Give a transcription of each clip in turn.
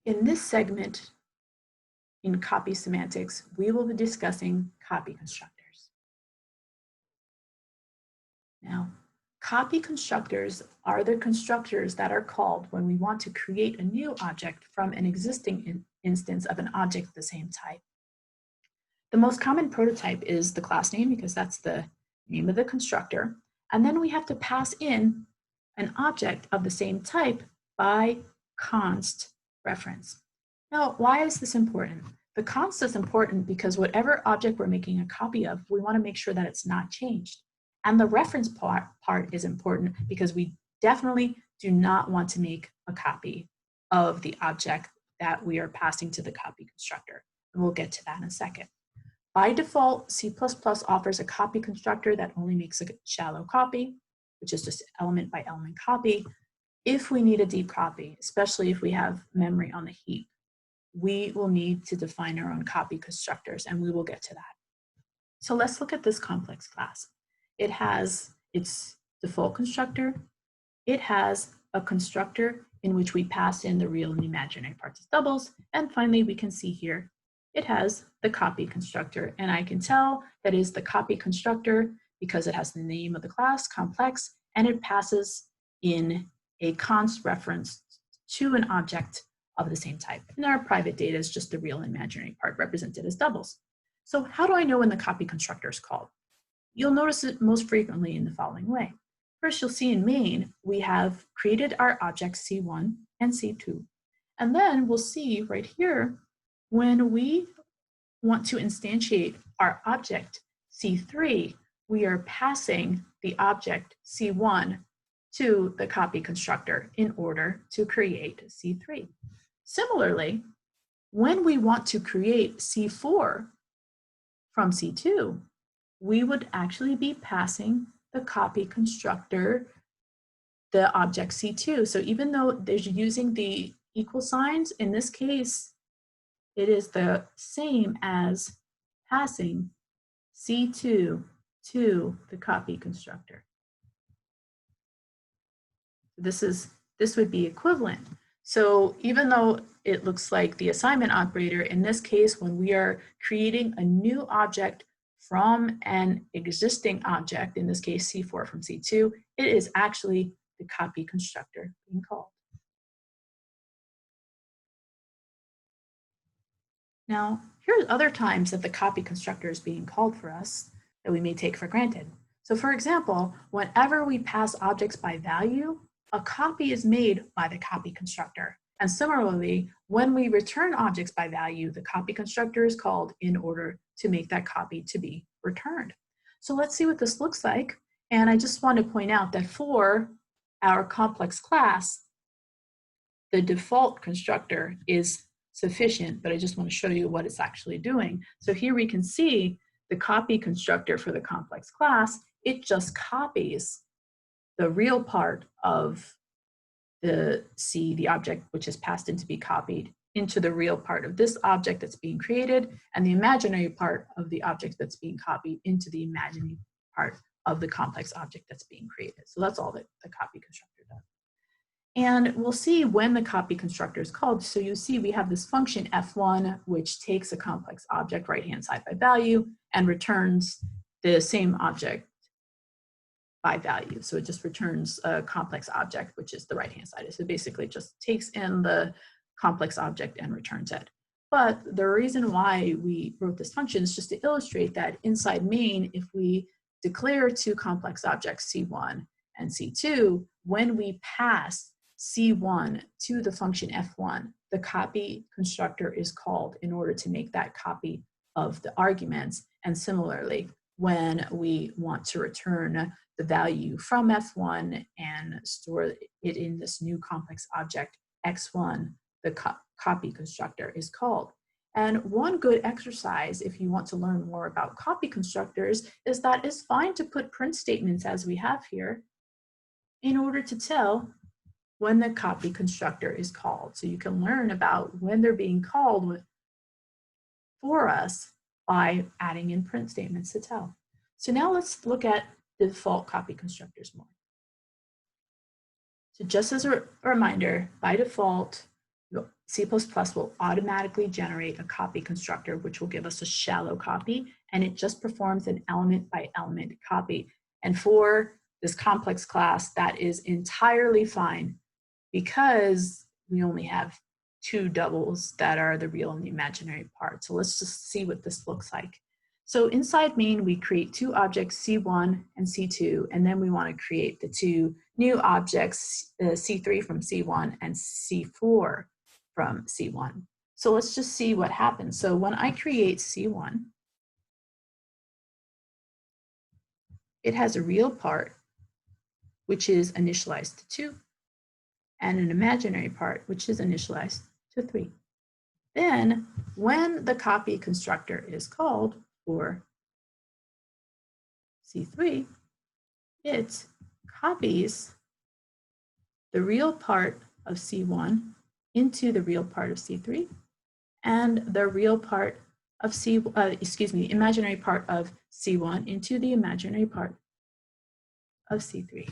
In this segment in copy semantics, we will be discussing copy constructors. Now, copy constructors are the constructors that are called when we want to create a new object from an existing instance of an object of the same type. The most common prototype is the class name because that's the name of the constructor. And then we have to pass in an object of the same type by const reference. Now, why is this important? The const is important because whatever object we're making a copy of, we want to make sure that it's not changed. And the reference part is important because we definitely do not want to make a copy of the object that we are passing to the copy constructor. And we'll get to that in a second. By default, C++ offers a copy constructor that only makes a shallow copy, which is just element by element copy. If we need a deep copy, especially if we have memory on the heap, we will need to define our own copy constructors, and we will get to that. So let's look at this complex class. It has its default constructor. It has a constructor in which we pass in the real and imaginary parts as doubles. And finally, we can see here, it has the copy constructor. And I can tell that is the copy constructor because it has the name of the class, complex, and it passes in a const reference to an object of the same type. And our private data is just the real and imaginary part represented as doubles. So how do I know when the copy constructor is called? You'll notice it most frequently in the following way. First, you'll see in main, we have created our objects C1 and C2. And then we'll see right here, when we want to instantiate our object C3, we are passing the object C1 to the copy constructor in order to create C3. Similarly, when we want to create C4 from C2, we would actually be passing the copy constructor the object C2. So even though there's using the equal signs, in this case, it is the same as passing C2 to the copy constructor. This would be equivalent. So even though it looks like the assignment operator, in this case, when we are creating a new object from an existing object, in this case C4 from C2, it is actually the copy constructor being called. Now, here's other times that the copy constructor is being called for us that we may take for granted. So for example, whenever we pass objects by value, a copy is made by the copy constructor. And similarly, when we return objects by value, the copy constructor is called in order to make that copy to be returned. So let's see what this looks like. And I just want to point out that for our complex class, the default constructor is sufficient, but I just want to show you what it's actually doing. So here we can see the copy constructor for the complex class. It just copies the real part of the C, the object which is passed in to be copied, into the real part of this object that's being created, and the imaginary part of the object that's being copied into the imaginary part of the complex object that's being created. So that's all that the copy constructor does. And we'll see when the copy constructor is called. So you see we have this function f1, which takes a complex object right-hand side by value and returns the same object by value. So it just returns a complex object, which is the right-hand side. So basically it just takes in the complex object and returns it. But the reason why we wrote this function is just to illustrate that inside main, if we declare two complex objects, C1 and C2, when we pass C1 to the function f1, the copy constructor is called in order to make that copy of the arguments. And similarly, when we want to return the value from f1 and store it in this new complex object x1, the copy constructor is called. And one good exercise, if you want to learn more about copy constructors, is that it's fine to put print statements as we have here in order to tell when the copy constructor is called. So you can learn about when they're being called for us by adding in print statements to tell. So now let's look at the default copy constructors more. So just as a reminder, by default, C++ will automatically generate a copy constructor, which will give us a shallow copy, and it just performs an element by element copy. And for this complex class, that is entirely fine because we only have two doubles that are the real and the imaginary part. So let's just see what this looks like. So inside main, we create two objects, C1 and C2, and then we want to create the two new objects, C3 from C1 and C4 from C1. So let's just see what happens. So when I create C1, it has a real part, which is initialized to 2, and an imaginary part, which is initialized to 3. Then, when the copy constructor is called for C3, it copies the real part of C1 into the real part of C3, and the real part of imaginary part of C1 into the imaginary part of C3.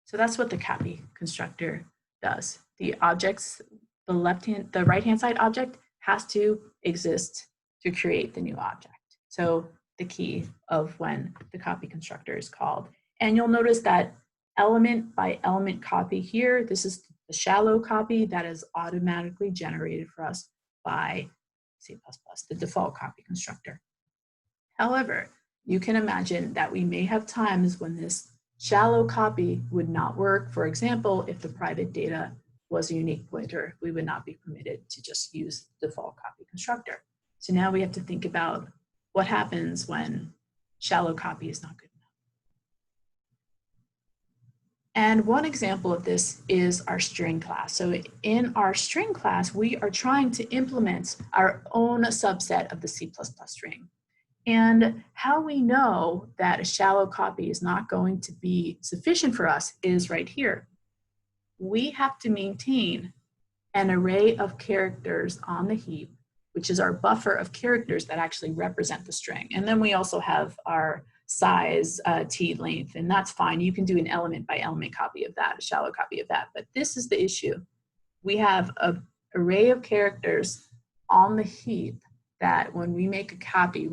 So that's what the copy constructor does. The objects, the right-hand side object has to exist to create the new object. So the key of when the copy constructor is called. And you'll notice that element by element copy here, this is the shallow copy that is automatically generated for us by C++, the default copy constructor. However, you can imagine that we may have times when this shallow copy would not work. For example, if the private data was a unique pointer, we would not be permitted to just use the default copy constructor. So now we have to think about what happens when shallow copy is not good enough. And one example of this is our string class. So in our string class, we are trying to implement our own subset of the C++ string. And how we know that a shallow copy is not going to be sufficient for us is right here. We have to maintain an array of characters on the heap, which is our buffer of characters that actually represent the string. And then we also have our size, t length, and that's fine. You can do an element by element copy of that, a shallow copy of that. But this is the issue. We have an array of characters on the heap that when we make a copy,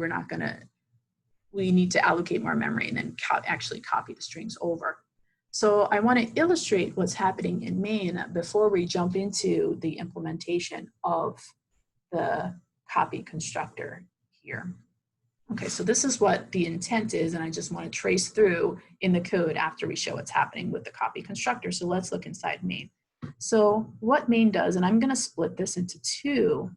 we need to allocate more memory and then actually copy the strings over. So I want to illustrate what's happening in main before we jump into the implementation of the copy constructor here. Okay, so this is what the intent is, and I just want to trace through in the code after we show what's happening with the copy constructor. So let's look inside main. So what main does, and I'm going to split this into two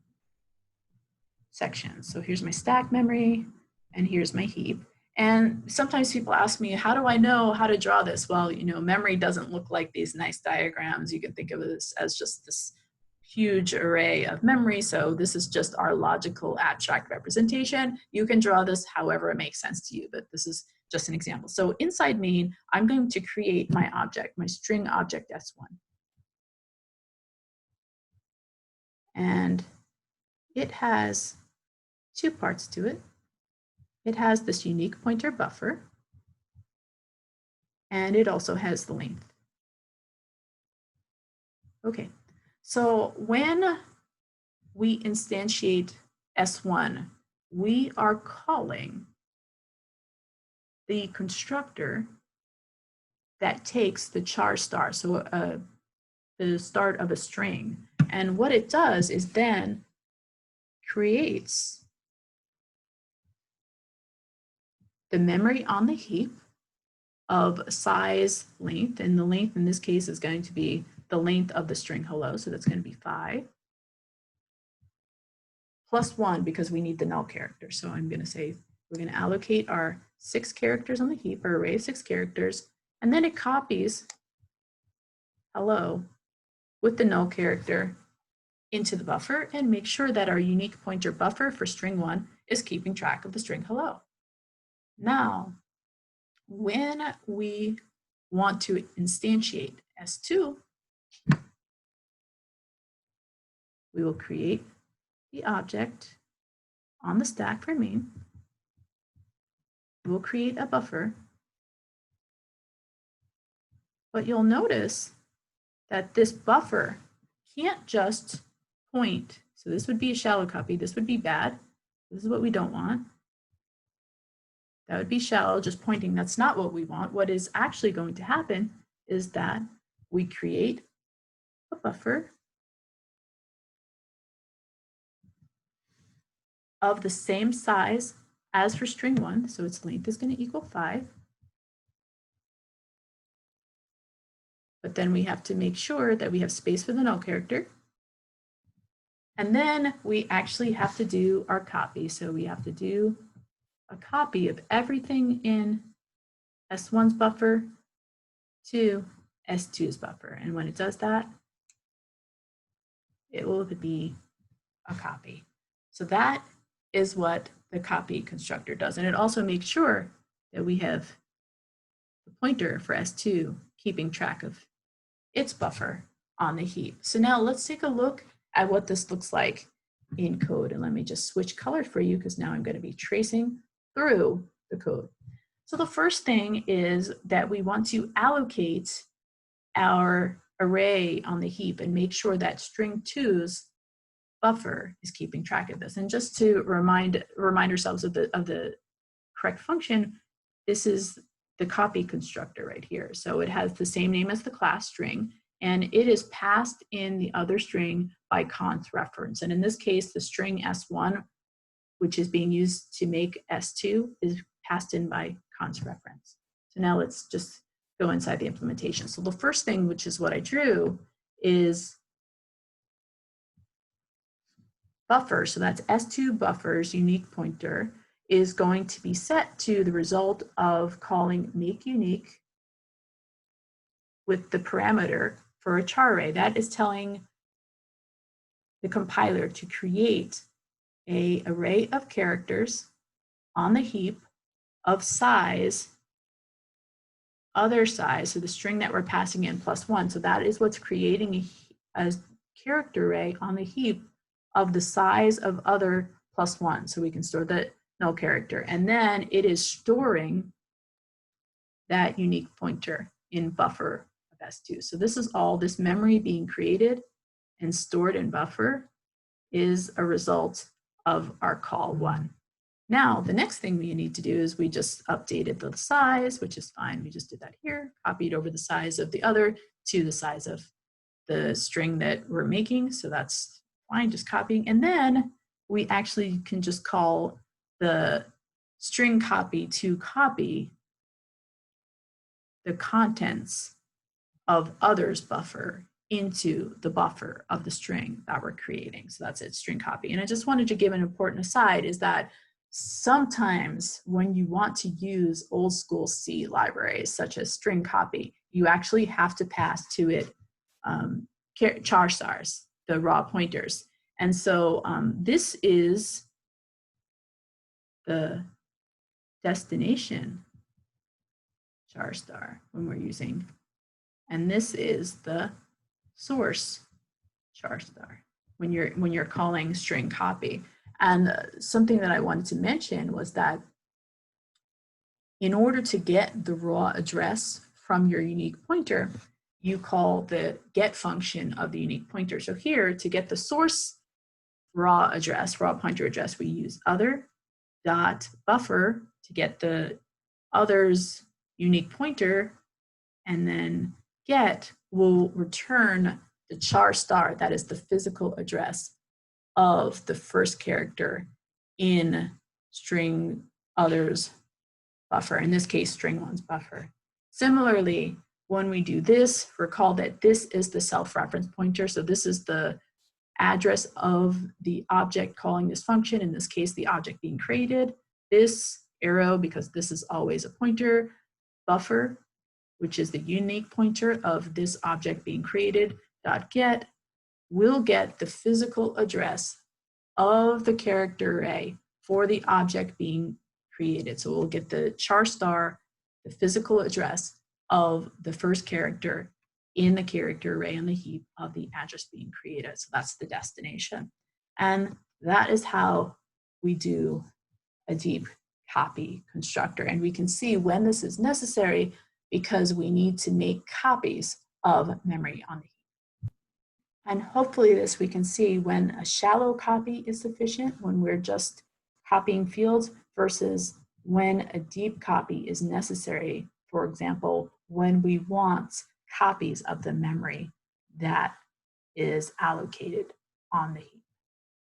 sections. So here's my stack memory, and here's my heap. And sometimes people ask me, how do I know how to draw this? Well, you know, memory doesn't look like these nice diagrams. You can think of this as just this huge array of memory. So this is just our logical abstract representation. You can draw this however it makes sense to you, but this is just an example. So inside main, I'm going to create my object, my string object S1. And it has two parts to it. It has this unique pointer buffer, and it also has the length. Okay, so when we instantiate S1, we are calling the constructor that takes the char star, so the start of a string. And what it does is then creates the memory on the heap of size length, and the length in this case is going to be the length of the string hello, so that's going to be 5, plus 1 because we need the null character. So I'm going to say we're going to allocate our 6 characters on the heap, our array of 6 characters, and then it copies hello with the null character into the buffer and make sure that our unique pointer buffer for string 1 is keeping track of the string hello. Now, when we want to instantiate S2, we will create the object on the stack for main. We'll create a buffer, but you'll notice that this buffer can't just point. So this would be a shallow copy. This would be bad. This is what we don't want. That would be shallow, just pointing. That's not what we want. What is actually going to happen is that we create a buffer of the same size as for string 1. So its length is going to equal 5. But then we have to make sure that we have space for the null character. And then we actually have to do our copy. So we have to do a copy of everything in S1's buffer to S2's buffer. And when it does that, it will be a copy. So that is what the copy constructor does. And it also makes sure that we have the pointer for S2 keeping track of its buffer on the heap. So now let's take a look at what this looks like in code. And let me just switch color for you because now I'm going to be tracing through the code. So the first thing is that we want to allocate our array on the heap and make sure that string 2's buffer is keeping track of this. And just to remind ourselves of the correct function, this is the copy constructor right here. So it has the same name as the class string, and it is passed in the other string by const reference. And in this case, the string S1, which is being used to make S2, is passed in by const reference. So now let's just go inside the implementation. So the first thing, which is what I drew, is buffer. So that's S2 buffer's unique pointer is going to be set to the result of calling make unique with the parameter for a char array. That is telling the compiler to create an array of characters on the heap of size, other size, so the string that we're passing in +1. So that is what's creating a character array on the heap of the size of other +1. So we can store the null character. And then it is storing that unique pointer in buffer of S2. So this is all this memory being created and stored in buffer is a result of our call 1. Now, the next thing we need to do is we just updated the size, which is fine. We just did that here, copied over the size of the other to the size of the string that we're making. So that's fine, just copying. And then we actually can just call the string copy to copy the contents of others buffer into the buffer of the string that we're creating. So that's it, string copy. And I just wanted to give an important aside is that sometimes when you want to use old school C libraries, such as string copy, you actually have to pass to it char stars, the raw pointers. And so this is the destination char star when we're using, and this is the source char star when you're calling string copy. And something that I wanted to mention was that in order to get the raw address from your unique pointer, you call the get function of the unique pointer. So here, to get the source raw pointer address, we use other.buffer to get the other's unique pointer, and then get will return the char star, that is the physical address of the first character in string others buffer, in this case, string 1's buffer. Similarly, when we do this, recall that this is the self-reference pointer. So this is the address of the object calling this function, in this case, the object being created. This arrow, because this is always a pointer, buffer, which is the unique pointer of this object being created, .get, will get the physical address of the character array for the object being created. So we'll get the char star, the physical address of the first character in the character array on the heap of the address being created. So that's the destination. And that is how we do a deep copy constructor. And we can see when this is necessary because we need to make copies of memory on the heap. And hopefully this we can see when a shallow copy is sufficient, when we're just copying fields, versus when a deep copy is necessary. For example, when we want copies of the memory that is allocated on the heap.